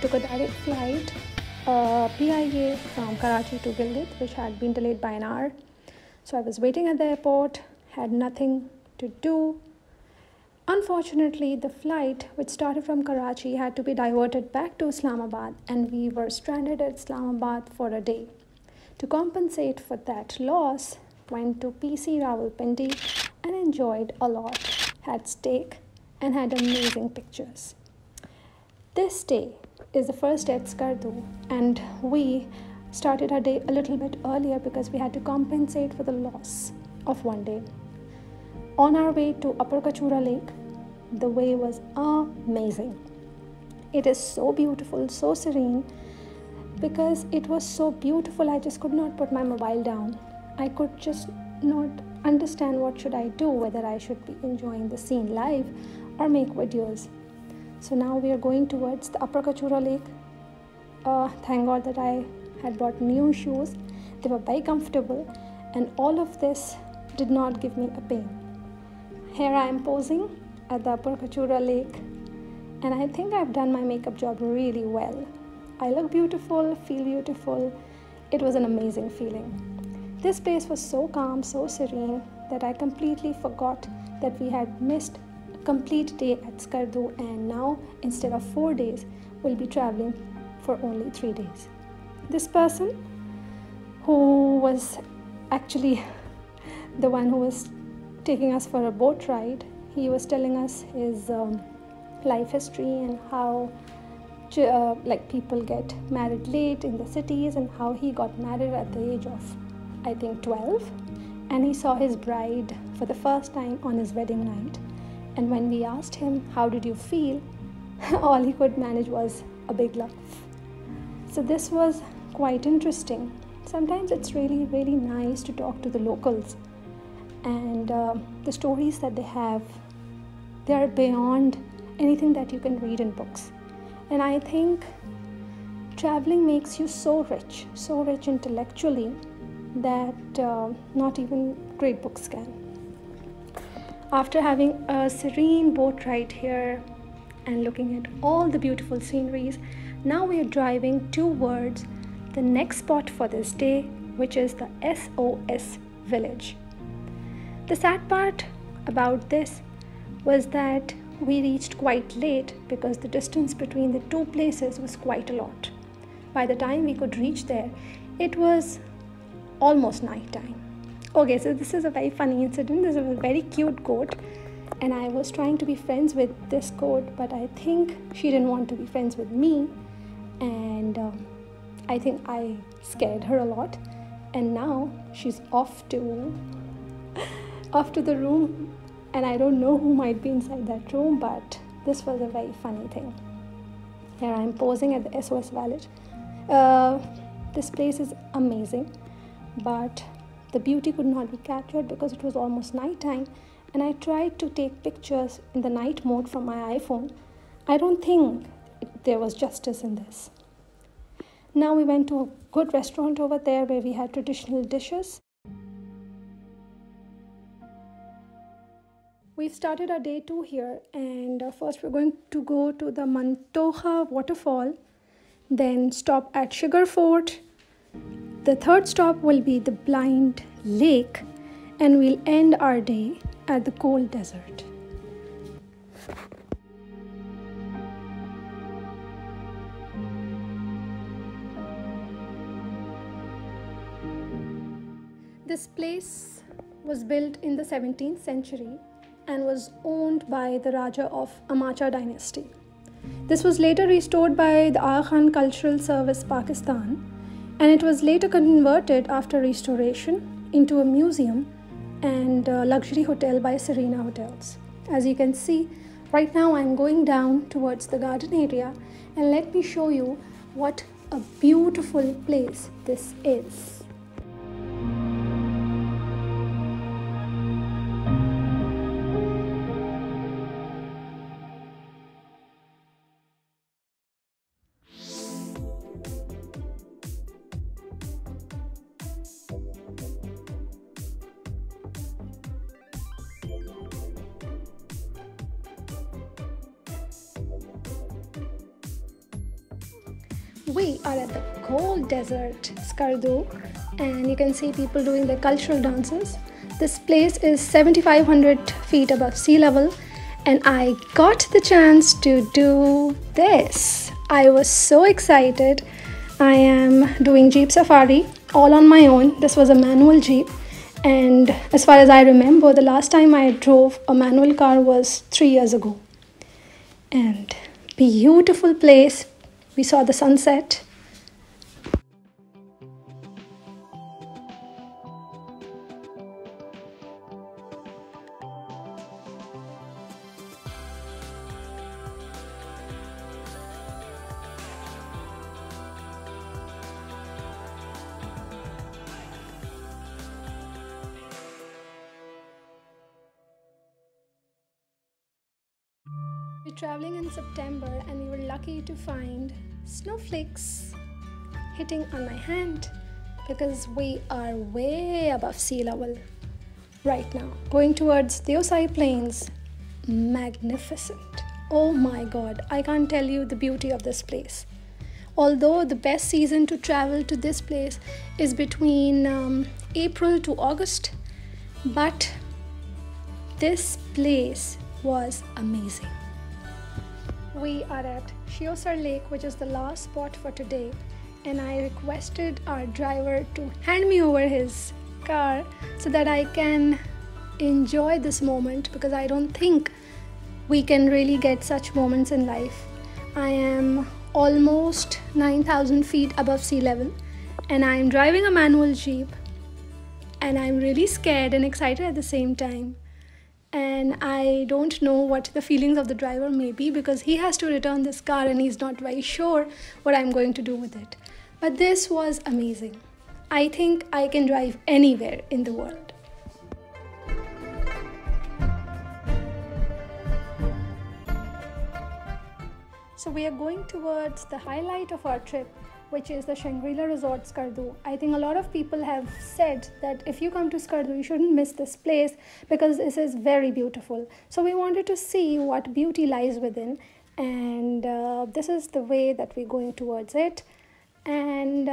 took a direct flight, PIA from Karachi to Gilgit, which had been delayed by an hour. So I was waiting at the airport, had nothing to do. Unfortunately, the flight, which started from Karachi, had to be diverted back to Islamabad, and we were stranded at Islamabad for a day. To compensate for that loss, went to PC Rawalpindi and enjoyed a lot, had steak and had amazing pictures. This day is the first day at Skardu, and we started our day a little bit earlier because we had to compensate for the loss of one day. On our way to Upper Kachura Lake, the way was amazing. It is so beautiful, so serene. Because it was so beautiful, I just could not put my mobile down. I could just not understand what should I do, whether I should be enjoying the scene live or make videos. So now we are going towards the Upper Kachura Lake. Thank God that I had bought new shoes. They were very comfortable, and all of this did not give me a pain. Here I am posing at the Upper Kachura Lake, and I think I've done my makeup job really well. I look beautiful, feel beautiful. It was an amazing feeling. This place was so calm, so serene that I completely forgot that we had missed a complete day at Skardu, and now instead of 4 days, we'll be traveling for only 3 days. This person, who was actually the one who was taking us for a boat ride, he was telling us his life history and how people get married late in the cities, and how he got married at the age of, I think, 12, and he saw his bride for the first time on his wedding night. And when we asked him, how did you feel, all he could manage was a big laugh. So this was quite interesting. Sometimes it's really, really nice to talk to the locals, and the stories that they have, they are beyond anything that you can read in books. And I think traveling makes you so rich intellectually, that not even great books can. After having a serene boat ride here and looking at all the beautiful sceneries, now we are driving towards the next spot for this day, which is the SOS village. The sad part about this was that we reached quite late because the distance between the two places was quite a lot. By the time we could reach there, it was almost night time. Okay, so this is a very funny incident. This is a very cute goat, and I was trying to be friends with this goat, but I think she didn't want to be friends with me, and I think I scared her a lot, and now she's off to the room, and I don't know who might be inside that room, but this was a very funny thing. Here I am posing at the SOS village. This place is amazing, but the beauty could not be captured because it was almost night time, and I tried to take pictures in the night mode from my iPhone. I don't think there was justice in this. Now we went to a good restaurant over there where we had traditional dishes. We've started our day 2 here, and first we're going to go to the Mantoha waterfall, then stop at Sugar Fort. The third stop will be the Blind Lake, and we'll end our day at the cold desert. This place was built in the 17th century and was owned by the Raja of Amacha dynasty. This was later restored by the Aga Khan Cultural Service Pakistan, and it was later converted after restoration into a museum and a luxury hotel by Serena Hotels. As you can see, right now I'm going down towards the garden area, and let me show you what a beautiful place this is. We are at the Gold Desert, Skardu, and you can see people doing their cultural dances. This place is 7,500 feet above sea level, and I got the chance to do this. I was so excited. I am doing Jeep Safari all on my own. This was a manual Jeep, and as far as I remember, the last time I drove a manual car was 3 years ago. And beautiful place. We saw the sunset. We're traveling in September and we were lucky to find snowflakes hitting on my hand because we are way above sea level right now. Going towards the Osai Plains. Magnificent. Oh my god, I can't tell you the beauty of this place. Although the best season to travel to this place is between April to August, but this place was amazing. We are at Shiosar Lake, which is the last spot for today, and I requested our driver to hand me over his car so that I can enjoy this moment, because I don't think we can really get such moments in life. I am almost 9,000 feet above sea level and I am driving a manual Jeep, and I'm really scared and excited at the same time. And I don't know what the feelings of the driver may be, because he has to return this car and he's not very sure what I'm going to do with it. But this was amazing. I think I can drive anywhere in the world. So we are going towards the highlight of our trip, which is the Shangri-La Resort Skardu. I think a lot of people have said that if you come to Skardu, you shouldn't miss this place because this is very beautiful. So we wanted to see what beauty lies within, and this is the way that we're going towards it. And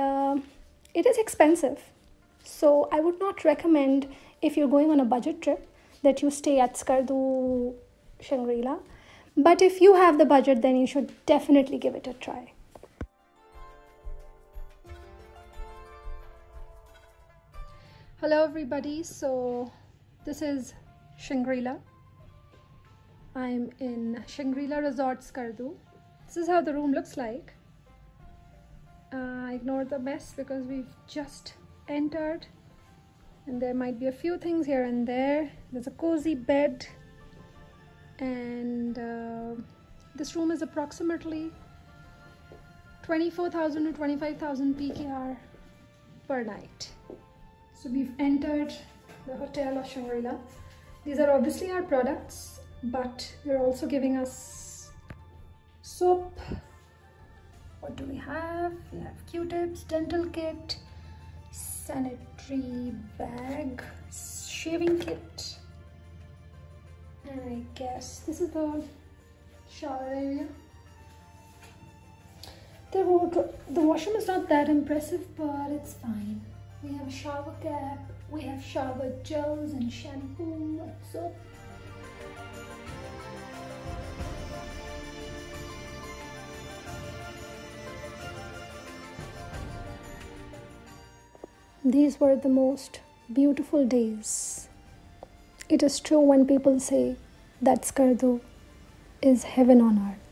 it is expensive. So I would not recommend, if you're going on a budget trip, that you stay at Skardu Shangri-La. But if you have the budget, then you should definitely give it a try. Hello everybody, so this is Shangri-La. I'm in Shangri-La Resort Skardu. This is how the room looks like. Ignore the mess because we've just entered and there might be a few things here and there. There's a cozy bed, and this room is approximately 24,000 to 25,000 PKR per night. So we've entered the hotel of Shangri-La. These are obviously our products, but they're also giving us soap. What do we have? We have Q-tips, dental kit, sanitary bag, shaving kit, and I guess this is the shower area. The washroom is not that impressive, but it's fine. We have a shower cap, we have shower gels and shampoo and soap. These were the most beautiful days. It is true when people say that Skardu is heaven on earth.